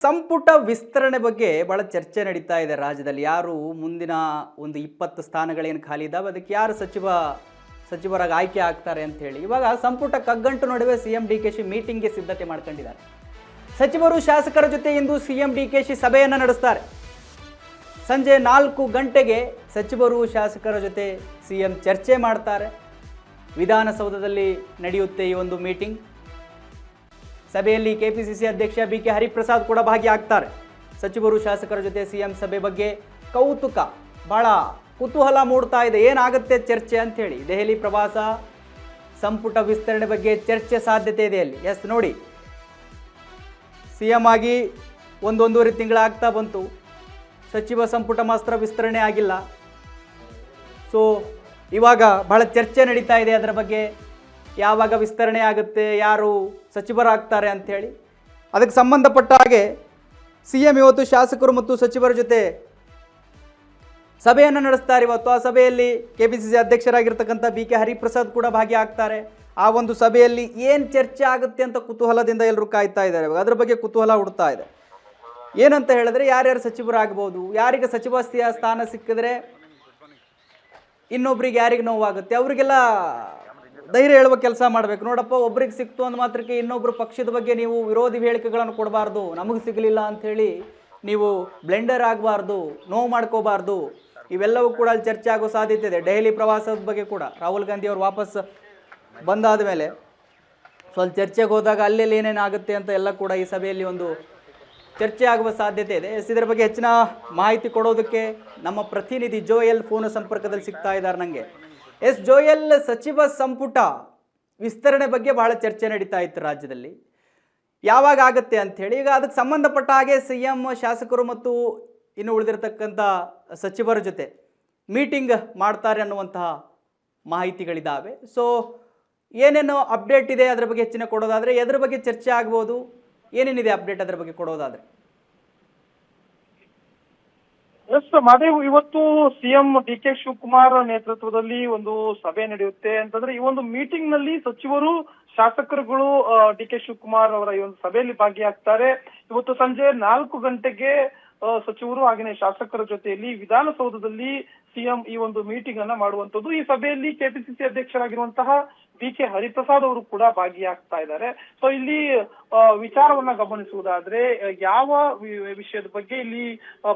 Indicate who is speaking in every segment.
Speaker 1: ಸಂಪುಟ ವಿಸ್ತರಣೆ ಬಗ್ಗೆ ಬಹಳ ಚರ್ಚೆ ನಡೀತಾ ಇದೆ ರಾಜ್ಯದಲ್ಲಿ. ಯಾರು ಮುಂದಿನ ಒಂದು 20 ಸ್ಥಾನಗಳೇನು ಖಾಲಿ ಇದ್ದಾವೆ ಅದಕ್ಕೆ ಯಾರು ಸಚಿವರಾಗಿ ಆಯ್ಕೆ ಆಗ್ತಾರೆ ಅಂತ ಹೇಳಿ ಇವಾಗ ಸಂಪುಟ ಕಗ್ಗಂಟು ನಡುವೆ ಸಿಎಂ ಡಿಕೆಶಿ ಮೀಟಿಂಗ್ಗೆ ಸಿದ್ಧತೆ ಮಾಡ್ಕೊಂಡಿದ್ದಾರೆ. ಸಚಿವರು ಶಾಸಕರ ಜೊತೆ ಇಂದು ಸಿಎಂ ಡಿಕೆಶಿ ಸಭೆಯನ್ನು ನಡೆಸ್ತಾರೆ. ಸಂಜೆ 4 ಗಂಟೆಗೆ ಸಚಿವರು ಶಾಸಕರ ಜೊತೆ ಸಿಎಂ ಚರ್ಚೆ ಮಾಡ್ತಾರೆ. ವಿಧಾನಸೌಧದಲ್ಲಿ ನಡೆಯುತ್ತೆ ಈ ಒಂದು ಮೀಟಿಂಗ್. ಸಭೆಯಲ್ಲಿ ಕೆಪಿಸಿಸಿ ಅಧ್ಯಕ್ಷ ಬಿಕೆ ಹರಿಪ್ರಸಾದ್ ಕೂಡ ಭಾಗಿಯಾಗ್ತಾರೆ. ಸಚಿವರು ಶಾಸಕರ ಜೊತೆ ಸಿಎಂ ಸಭೆ ಬಗ್ಗೆ ಕೌತುಕ, ಬಹಳ ಕುತೂಹಲ ಮೂಡ್ತಾ ಇದೆ. ಏನಾಗುತ್ತೆ ಚರ್ಚೆ ಅಂತ ಹೇಳಿ. ದೆಹಲಿ ಪ್ರವಾಸ, ಸಂಪುಟ ವಿಸ್ತರಣೆ ಬಗ್ಗೆ ಚರ್ಚೆ ಸಾಧ್ಯತೆ ಇದೆ ಅಲ್ಲಿ. ಎಸ್ ನೋಡಿ, ಸಿಎಂ ಆಗಿ ಒಂದೂವರೆ ತಿಂಗಳಾಗ್ತಾ ಬಂತು. ಸಚಿವ ಸಂಪುಟ ಮಾತ್ರ ವಿಸ್ತರಣೆ ಆಗಿಲ್ಲ. ಸೊ ಇವಾಗ ಬಹಳ ಚರ್ಚೆ ನಡೀತಾ ಇದೆ ಅದರ ಬಗ್ಗೆ. ಯಾವಾಗ ವಿಸ್ತರಣೆ ಆಗುತ್ತೆ, ಯಾರು ಸಚಿವರಾಗ್ತಾರೆ ಅಂಥೇಳಿ. ಅದಕ್ಕೆ ಸಂಬಂಧಪಟ್ಟ ಹಾಗೆ ಸಿಎಂ ಇವತ್ತು ಶಾಸಕರು ಮತ್ತು ಸಚಿವರ ಜೊತೆ ಸಭೆಯನ್ನು ನಡೆಸ್ತಾರೆ ಇವತ್ತು. ಆ ಸಭೆಯಲ್ಲಿ ಕೆಪಿಸಿಸಿ ಅಧ್ಯಕ್ಷರಾಗಿರ್ತಕ್ಕಂಥ ಬಿಕೆ ಹರಿಪ್ರಸಾದ್ ಕೂಡ ಭಾಗಿಯಾಗ್ತಾರೆ. ಆ ಒಂದು ಸಭೆಯಲ್ಲಿ ಏನು ಚರ್ಚೆ ಆಗುತ್ತೆ ಅಂತ ಕುತೂಹಲದಿಂದ ಎಲ್ಲರೂ ಕಾಯ್ತಾ ಇದ್ದಾರೆ. ಅದ್ರ ಬಗ್ಗೆ ಕುತೂಹಲ ಹುಡ್ತಾ ಇದೆ. ಏನಂತ ಹೇಳಿದ್ರೆ, ಯಾರ್ಯಾರು ಸಚಿವರಾಗ್ಬೋದು, ಯಾರಿಗೆ ಸಚಿವ ಸ್ಥಾನ ಸಿಕ್ಕಿದ್ರೆ ಇನ್ನೊಬ್ರಿಗೆ ಯಾರಿಗೆ ನೋವಾಗುತ್ತೆ, ಅವರಿಗೆಲ್ಲ ಧೈರ್ಯ ಹೇಳುವ ಕೆಲಸ ಮಾಡಬೇಕು. ನೋಡಪ್ಪ, ಒಬ್ರಿಗೆ ಸಿಕ್ತು ಅಂದ ಮಾತ್ರಕ್ಕೆ ಇನ್ನೊಬ್ರು ಪಕ್ಷದ ಬಗ್ಗೆ ನೀವು ವಿರೋಧಿ ಹೇಳಿಕೆಗಳನ್ನು ಕೊಡಬಾರ್ದು. ನಮಗೆ ಸಿಗಲಿಲ್ಲ ಅಂಥೇಳಿ ನೀವು ಬ್ಲೆಂಡರ್ ಆಗಬಾರ್ದು, ನೋವು ಮಾಡ್ಕೋಬಾರ್ದು. ಇವೆಲ್ಲವೂ ಕೂಡ ಅಲ್ಲಿ ಚರ್ಚೆ ಆಗೋ ಸಾಧ್ಯತೆ ಇದೆ. ದೆಹಲಿ ಪ್ರವಾಸದ ಬಗ್ಗೆ ಕೂಡ ರಾಹುಲ್ ಗಾಂಧಿ ಅವರು ವಾಪಸ್ ಬಂದಾದ ಮೇಲೆ ಸ್ವಲ್ಪ ಚರ್ಚೆಗೆ ಹೋದಾಗ ಅಲ್ಲೆಲ್ಲಿ ಏನೇನಾಗುತ್ತೆ ಅಂತ ಎಲ್ಲ ಕೂಡ ಈ ಸಭೆಯಲ್ಲಿ ಒಂದು ಚರ್ಚೆ ಆಗುವ ಸಾಧ್ಯತೆ ಇದೆ. ಇದರ ಬಗ್ಗೆ ಹೆಚ್ಚಿನ ಮಾಹಿತಿ ಕೊಡೋದಕ್ಕೆ ನಮ್ಮ ಪ್ರತಿನಿಧಿ ಜೋಯಲ್ ಫೋನ್ ಸಂಪರ್ಕದಲ್ಲಿ ಸಿಗ್ತಾ ಇದ್ದಾರೆ ನನಗೆ. ಎಸ್ ಜೋಯಲ್, ಸಚಿವ ಸಂಪುಟ ವಿಸ್ತರಣೆ ಬಗ್ಗೆ ಬಹಳ ಚರ್ಚೆ ನಡೀತಾ ಇತ್ತು ರಾಜ್ಯದಲ್ಲಿ. ಯಾವಾಗ ಆಗುತ್ತೆ ಅಂಥೇಳಿ. ಈಗ ಅದಕ್ಕೆ ಸಂಬಂಧಪಟ್ಟ ಹಾಗೆ ಸಿಎಂ ಶಾಸಕರು ಮತ್ತು ಇನ್ನು ಉಳಿದಿರತಕ್ಕಂಥ ಸಚಿವರ ಜೊತೆ ಮೀಟಿಂಗ್ ಮಾಡ್ತಾರೆ ಅನ್ನುವಂತಹ ಮಾಹಿತಿಗಳಿದ್ದಾವೆ. ಸೊ ಏನೇನು ಅಪ್ಡೇಟ್ ಇದೆ ಅದರ ಬಗ್ಗೆ ಹೆಚ್ಚಿನ ಕೊಡೋದಾದರೆ ಎದ್ರ ಬಗ್ಗೆ ಚರ್ಚೆ ಆಗ್ಬೋದು, ಏನೇನಿದೆ ಅಪ್ಡೇಟ್ ಅದರ ಬಗ್ಗೆ ಕೊಡೋದಾದರೆ?
Speaker 2: ಎಸ್ ಮಾದೇವ್, ಇವತ್ತು ಸಿಎಂ ಡಿಕೆ ಶಿವಕುಮಾರ್ ನೇತೃತ್ವದಲ್ಲಿ ಒಂದು ಸಭೆ ನಡೆಯುತ್ತೆ ಅಂತಂದ್ರೆ ಈ ಒಂದು ಮೀಟಿಂಗ್ ನಲ್ಲಿ ಸಚಿವರು ಶಾಸಕರುಗಳು ಡಿಕೆ ಶಿವಕುಮಾರ್ ಅವರ ಈ ಒಂದು ಸಭೆಯಲ್ಲಿ ಭಾಗಿಯಾಗ್ತಾರೆ. ಇವತ್ತು ಸಂಜೆ 4 ಗಂಟೆಗೆ ಸಚಿವರು ಹಾಗೆಯೇ ಶಾಸಕರ ಜೊತೆಯಲ್ಲಿ ವಿಧಾನಸೌಧದಲ್ಲಿ ಸಿಎಂ ಈ ಒಂದು ಮೀಟಿಂಗ್ ಅನ್ನ ಮಾಡುವಂತದ್ದು. ಈ ಸಭೆಯಲ್ಲಿ ಕೆಪಿಸಿಸಿ ಅಧ್ಯಕ್ಷರಾಗಿರುವಂತಹ ಬಿಕೆ ಹರಿಪ್ರಸಾದ್ ಅವರು ಕೂಡ ಭಾಗಿಯಾಗ್ತಾ ಇದ್ದಾರೆ. ಸೊ ಇಲ್ಲಿ ವಿಚಾರವನ್ನ ಗಮನಿಸುವುದಾದ್ರೆ ಯಾವ ವಿಷಯದ ಬಗ್ಗೆ ಇಲ್ಲಿ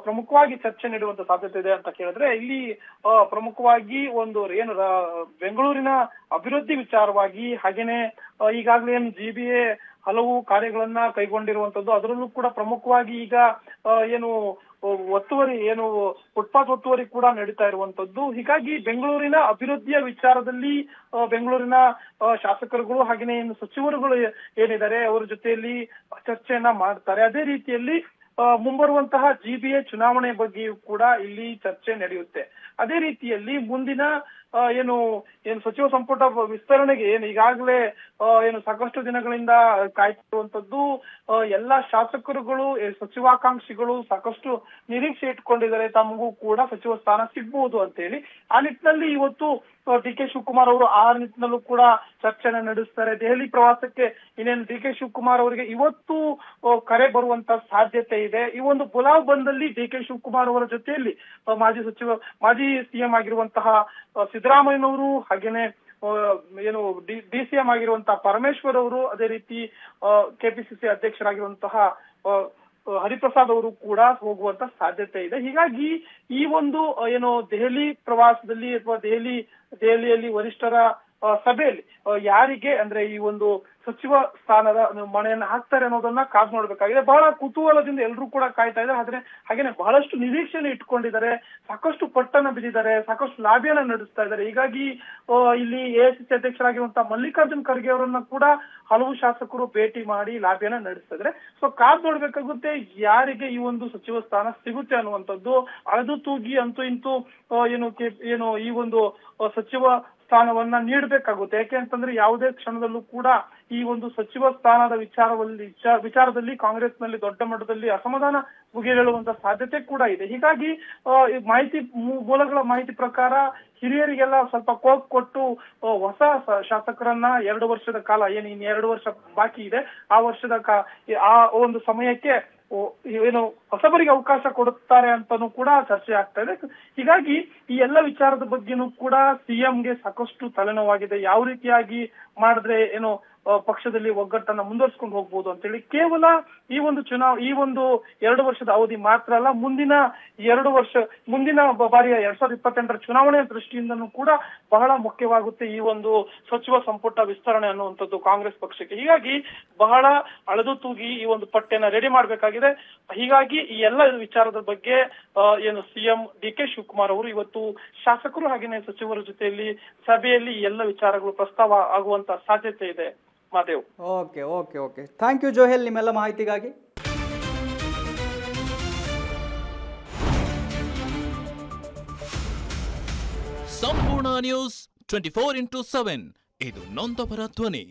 Speaker 2: ಪ್ರಮುಖವಾಗಿ ಚರ್ಚೆ ನಡೆಯುವಂತ ಸಾಧ್ಯತೆ ಇದೆ ಅಂತ ಕೇಳಿದ್ರೆ, ಇಲ್ಲಿ ಪ್ರಮುಖವಾಗಿ ಒಂದು ಏನು ಬೆಂಗಳೂರಿನ ಅಭಿವೃದ್ಧಿ ವಿಚಾರವಾಗಿ, ಹಾಗೇನೆ ಈಗಾಗಲೇ GBA ಹಲವು ಕಾರ್ಯಗಳನ್ನ ಕೈಗೊಂಡಿರುವಂತದ್ದು. ಅದರಲ್ಲೂ ಕೂಡ ಪ್ರಮುಖವಾಗಿ ಈಗ ಏನು ಒತ್ತುವರಿ, ಏನು ಫುಟ್ಪಾತ್ ಒತ್ತುವರಿ ಕೂಡ ನಡೀತಾ ಇರುವಂತದ್ದು. ಹೀಗಾಗಿ ಬೆಂಗಳೂರಿನ ಅಭಿವೃದ್ಧಿಯ ವಿಚಾರದಲ್ಲಿ ಬೆಂಗಳೂರಿನ ಶಾಸಕರುಗಳು ಹಾಗೆಯೇ ಇನ್ನು ಸಚಿವರುಗಳು ಏನಿದ್ದಾರೆ ಅವರ ಜೊತೆಯಲ್ಲಿ ಚರ್ಚೆಯನ್ನ ಮಾಡ್ತಾರೆ. ಅದೇ ರೀತಿಯಲ್ಲಿ ಮುಂಬರುವಂತಹ GBA ಚುನಾವಣೆ ಬಗ್ಗೆಯೂ ಕೂಡ ಇಲ್ಲಿ ಚರ್ಚೆ ನಡೆಯುತ್ತೆ. ಅದೇ ರೀತಿಯಲ್ಲಿ ಮುಂದಿನ ಏನು ಸಚಿವ ಸಂಪುಟ ವಿಸ್ತರಣೆಗೆ ಏನು ಈಗಾಗಲೇ ಏನು ಸಾಕಷ್ಟು ದಿನಗಳಿಂದ ಕಾಯ್ತಿರುವಂತದ್ದು, ಎಲ್ಲಾ ಶಾಸಕರುಗಳು, ಸಚಿವಾಕಾಂಕ್ಷಿಗಳು ಸಾಕಷ್ಟು ನಿರೀಕ್ಷೆ ಇಟ್ಕೊಂಡಿದ್ದಾರೆ ತಮಗೂ ಕೂಡ ಸಚಿವ ಸ್ಥಾನ ಸಿಗ್ಬಹುದು ಅಂತ ಹೇಳಿ. ಆ ನಿಟ್ಟಿನಲ್ಲಿ ಇವತ್ತು ಡಿಕೆ ಶಿವಕುಮಾರ್ ಅವರು ಆ ನಿಟ್ಟಿನಲ್ಲೂ ಕೂಡ ಚರ್ಚೆನ ನಡೆಸ್ತಾರೆ. ದೆಹಲಿ ಪ್ರವಾಸಕ್ಕೆ ಇನ್ನೇನು ಡಿಕೆ ಶಿವಕುಮಾರ್ ಅವರಿಗೆ ಇವತ್ತು ಕರೆ ಬರುವಂತ ಸಾಧ್ಯತೆ ಇದೆ. ಈ ಒಂದು ಬುಲಾವ್ ಬಂದಲ್ಲಿ ಡಿಕೆ ಶಿವಕುಮಾರ್ ಅವರ ಜೊತೆಯಲ್ಲಿ ಮಾಜಿ ಸಿಎಂ ಆಗಿರುವಂತಹ ಸಿದ್ದರಾಮಯ್ಯನವರು, ಹಾಗೇನೆ ಏನು DCM ಆಗಿರುವಂತಹ ಪರಮೇಶ್ವರ್ ಅವರು, ಅದೇ ರೀತಿ ಕೆಪಿಸಿಸಿ ಅಧ್ಯಕ್ಷರಾಗಿರುವಂತಹ ಹರಿಪ್ರಸಾದ್ ಅವರು ಕೂಡ ಹೋಗುವಂತ ಸಾಧ್ಯತೆ ಇದೆ. ಹೀಗಾಗಿ ಈ ಒಂದು ಏನು ದೆಹಲಿ ಪ್ರವಾಸದಲ್ಲಿ ಅಥವಾ ದೆಹಲಿಯಲ್ಲಿ ವರಿಷ್ಠರ ಸಭೆಯಲ್ಲಿ ಯಾರಿಗೆ ಅಂದ್ರೆ ಈ ಒಂದು ಸಚಿವ ಸ್ಥಾನದ ಮಣೆಯನ್ನ ಹಾಕ್ತಾರೆ ಅನ್ನೋದನ್ನ ಕಾದು ನೋಡ್ಬೇಕಾಗಿದೆ. ಬಹಳ ಕುತೂಹಲದಿಂದ ಎಲ್ಲರೂ ಕೂಡ ಕಾಯ್ತಾ ಇದ್ದಾರೆ. ಆದ್ರೆ ಹಾಗೇನೆ ಬಹಳಷ್ಟು ನಿರೀಕ್ಷೆಯನ್ನು ಇಟ್ಕೊಂಡಿದ್ದಾರೆ, ಸಾಕಷ್ಟು ಪಟ್ಟನ್ನ ಬಿದ್ದಿದ್ದಾರೆ, ಸಾಕಷ್ಟು ಲಾಬಿಯನ್ನ ನಡೆಸ್ತಾ ಇದ್ದಾರೆ. ಹೀಗಾಗಿ ಇಲ್ಲಿ AICC ಅಧ್ಯಕ್ಷರಾಗಿರುವಂತಹ ಮಲ್ಲಿಕಾರ್ಜುನ್ ಖರ್ಗೆ ಅವರನ್ನ ಕೂಡ ಹಲವು ಶಾಸಕರು ಭೇಟಿ ಮಾಡಿ ಲಾಬಿಯನ್ನ ನಡೆಸ್ತಾ ಇದ್ದಾರೆ. ಸೊ ಕಾದು ನೋಡ್ಬೇಕಾಗುತ್ತೆ ಯಾರಿಗೆ ಈ ಒಂದು ಸಚಿವ ಸ್ಥಾನ ಸಿಗುತ್ತೆ ಅನ್ನುವಂಥದ್ದು. ಅಳೆದು ತೂಗಿ ಅಂತೂ ಇಂತೂ ಏನು ಈ ಒಂದು ಸಚಿವ ಸ್ಥಾನವನ್ನ ನೀಡಬೇಕಾಗುತ್ತೆ. ಯಾಕೆ ಅಂತಂದ್ರೆ ಯಾವುದೇ ಕ್ಷಣದಲ್ಲೂ ಕೂಡ ಈ ಒಂದು ಸಚಿವ ಸ್ಥಾನದ ವಿಚಾರದಲ್ಲಿ ಕಾಂಗ್ರೆಸ್ನಲ್ಲಿ ದೊಡ್ಡ ಮಟ್ಟದಲ್ಲಿ ಅಸಮಾಧಾನ ಮುಗಿಯೇಳುವಂತ ಸಾಧ್ಯತೆ ಕೂಡ ಇದೆ. ಹೀಗಾಗಿ ಮೂಲಗಳ ಮಾಹಿತಿ ಪ್ರಕಾರ ಹಿರಿಯರಿಗೆಲ್ಲ ಸ್ವಲ್ಪ ಕೋಕ್ ಕೊಟ್ಟು ಹೊಸ ಶಾಸಕರನ್ನ 2 ವರ್ಷದ ಕಾಲ, ಏನು ಇನ್ನು 2 ವರ್ಷ ಬಾಕಿ ಇದೆ, ಆ ವರ್ಷದ ಆ ಒಂದು ಸಮಯಕ್ಕೆ ಏನು ಹೊಸಬರಿಗೆ ಅವಕಾಶ ಕೊಡುತ್ತಾರೆ ಅಂತಾನೂ ಕೂಡ ಚರ್ಚೆ ಆಗ್ತಾ ಇದೆ. ಹೀಗಾಗಿ ಈ ಎಲ್ಲ ವಿಚಾರದ ಬಗ್ಗೆನೂ ಕೂಡ ಸಿಎಂಗೆ ಸಾಕಷ್ಟು ತಲೆನೋವಾಗಿದೆ. ಯಾವ ರೀತಿಯಾಗಿ ಮಾಡಿದ್ರೆ ಏನು ಪಕ್ಷದಲ್ಲಿ ಒಗ್ಗಟ್ಟನ್ನ ಮುಂದುವರ್ಸ್ಕೊಂಡು ಹೋಗ್ಬೋದು ಅಂತೇಳಿ ಕೇವಲ ಈ ಒಂದು ಈ ಒಂದು 2 ವರ್ಷದ ಅವಧಿ ಮಾತ್ರ ಅಲ್ಲ, ಮುಂದಿನ ಬಾರಿಯ 2028ರ ಚುನಾವಣೆಯ ದೃಷ್ಟಿಯಿಂದನೂ ಕೂಡ ಬಹಳ ಮುಖ್ಯವಾಗುತ್ತೆ ಈ ಒಂದು ಸಚಿವ ಸಂಪುಟ ವಿಸ್ತರಣೆ ಅನ್ನುವಂಥದ್ದು ಕಾಂಗ್ರೆಸ್ ಪಕ್ಷಕ್ಕೆ. ಹೀಗಾಗಿ ಬಹಳ ಅಳೆದು ತೂಗಿ ಈ ಒಂದು ಪಟ್ಟಿಯನ್ನ ರೆಡಿ ಮಾಡ್ಬೇಕಾಗಿದೆ. ಹೀಗಾಗಿ ಈ ಎಲ್ಲ ವಿಚಾರದ ಬಗ್ಗೆ ಏನು ಸಿಎಂ ಡಿ.ಕೆ. ಶಿವಕುಮಾರ್ ಅವರು ಇವತ್ತು ಶಾಸಕರು ಹಾಗೇನೆ ಸಚಿವರ ಜೊತೆಯಲ್ಲಿ ಸಭೆಯಲ್ಲಿ ಈ ಎಲ್ಲ ವಿಚಾರಗಳು ಪ್ರಸ್ತಾವ ಆಗುವಂತ ಸಾಧ್ಯತೆ ಇದೆ. ಮಾದೇವ್.
Speaker 1: ಓಕೆ. ಥ್ಯಾಂಕ್ ಯು ಜೋಹೆಲ್, ನಿಮ್ಮೆಲ್ಲ ಮಾಹಿತಿಗಾಗಿ.
Speaker 3: ಸಂಪೂರ್ಣ ನ್ಯೂಸ್ 24/7 ಇದು ನೊಂದವರ ಧ್ವನಿ.